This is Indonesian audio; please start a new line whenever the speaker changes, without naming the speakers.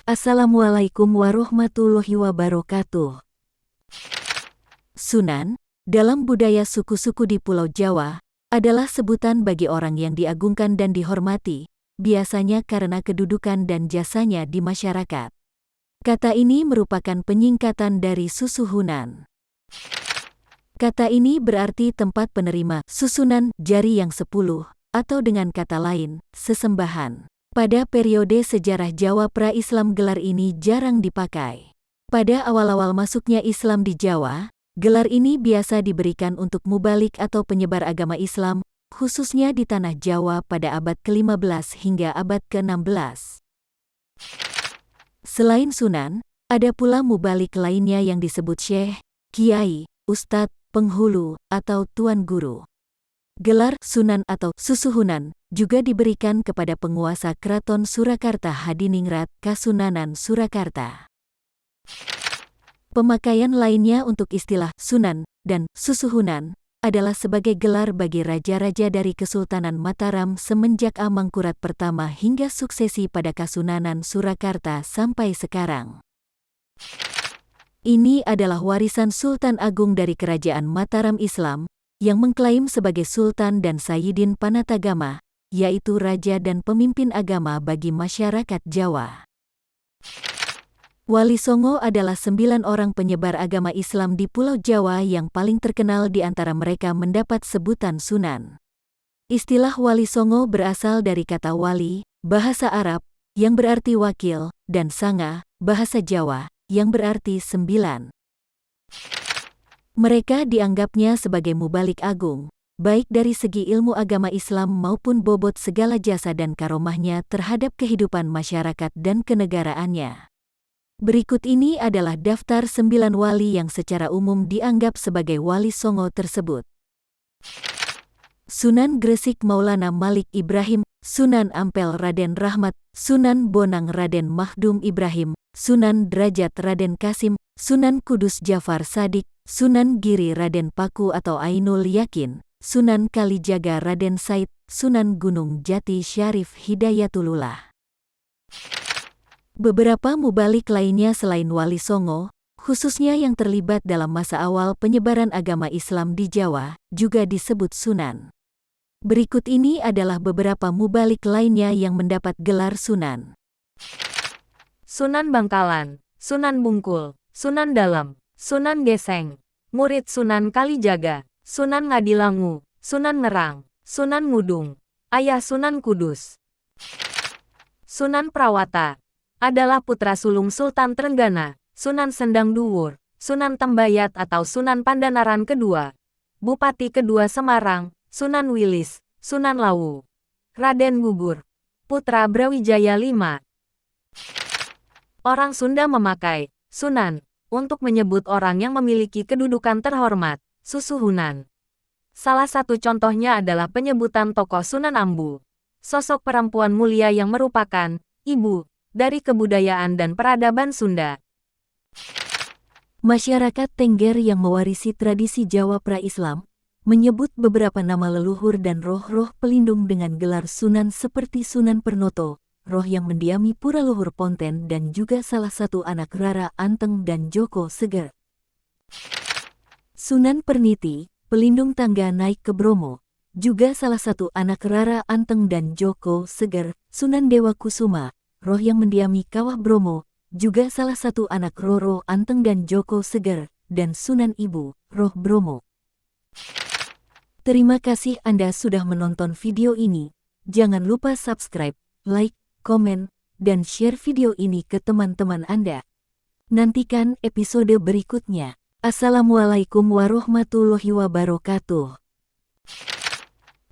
Assalamualaikum warahmatullahi wabarakatuh. Sunan, dalam budaya suku-suku di Pulau Jawa, adalah sebutan bagi orang yang diagungkan dan dihormati, biasanya karena kedudukan dan jasanya di masyarakat. Kata ini merupakan penyingkatan dari susuhunan. Kata ini berarti tempat penerima susunan jari yang 10, atau dengan kata lain, sesembahan. Pada periode sejarah Jawa pra-Islam gelar ini jarang dipakai. Pada awal-awal masuknya Islam di Jawa, gelar ini biasa diberikan untuk mubalik atau penyebar agama Islam, khususnya di tanah Jawa pada abad ke-15 hingga abad ke-16. Selain sunan, ada pula mubalik lainnya yang disebut syekh, kiai, ustadz, penghulu, atau tuan guru. Gelar Sunan atau Susuhunan juga diberikan kepada penguasa Keraton Surakarta Hadiningrat Kasunanan Surakarta. Pemakaian lainnya untuk istilah Sunan dan Susuhunan adalah sebagai gelar bagi raja-raja dari Kesultanan Mataram semenjak Amangkurat pertama hingga suksesi pada Kasunanan Surakarta sampai sekarang. Ini adalah warisan Sultan Agung dari Kerajaan Mataram Islam yang mengklaim sebagai Sultan dan Sayyidin Panatagama, yaitu raja dan pemimpin agama bagi masyarakat Jawa. Wali Songo adalah 9 orang penyebar agama Islam di Pulau Jawa yang paling terkenal di antara mereka mendapat sebutan Sunan. Istilah Wali Songo berasal dari kata wali, bahasa Arab, yang berarti wakil, dan sanga, bahasa Jawa, yang berarti 9. Mereka dianggapnya sebagai mubalik agung, baik dari segi ilmu agama Islam maupun bobot segala jasa dan karomahnya terhadap kehidupan masyarakat dan kenegaraannya. Berikut ini adalah daftar 9 wali yang secara umum dianggap sebagai Wali Songo tersebut. Sunan Gresik Maulana Malik Ibrahim, Sunan Ampel Raden Rahmat, Sunan Bonang Raden Mahdum Ibrahim, Sunan Derajat Raden Kasim, Sunan Kudus Jafar Sadik, Sunan Giri Raden Paku atau Ainul Yakin, Sunan Kalijaga Raden Said, Sunan Gunung Jati Syarif Hidayatullah. Beberapa mubalik lainnya selain Wali Songo, khususnya yang terlibat dalam masa awal penyebaran agama Islam di Jawa, juga disebut Sunan. Berikut ini adalah beberapa mubalik lainnya yang mendapat gelar Sunan.
Sunan Bangkalan, Sunan Bungkul, Sunan Dalem, Sunan Geseng, murid Sunan Kalijaga, Sunan Ngadilangu, Sunan Ngerang, Sunan Ngudung, ayah Sunan Kudus. Sunan Prawata adalah putra sulung Sultan Trenggana, Sunan Sendang Duwur, Sunan Tembayat atau Sunan Pandanaran kedua, Bupati kedua Semarang, Sunan Wilis, Sunan Lawu, Raden Gugur, putra Brawijaya V. Orang Sunda memakai Sunan untuk menyebut orang yang memiliki kedudukan terhormat, susuhunan. Salah satu contohnya adalah penyebutan tokoh Sunan Ambu, sosok perempuan mulia yang merupakan ibu dari kebudayaan dan peradaban Sunda.
Masyarakat Tengger yang mewarisi tradisi Jawa pra-Islam menyebut beberapa nama leluhur dan roh-roh pelindung dengan gelar Sunan seperti Sunan Pernoto, roh yang mendiami Pura Luhur Ponten dan juga salah satu anak Rara Anteng dan Joko Seger. Sunan Perniti, pelindung tangga naik ke Bromo, juga salah satu anak Rara Anteng dan Joko Seger. Sunan Dewa Kusuma, roh yang mendiami Kawah Bromo, juga salah satu anak Roro Anteng dan Joko Seger, dan Sunan Ibu, roh Bromo. Terima kasih Anda sudah menonton video ini. Jangan lupa subscribe, like, komen, dan share video ini ke teman-teman Anda. Nantikan episode berikutnya. Assalamualaikum warahmatullahi wabarakatuh.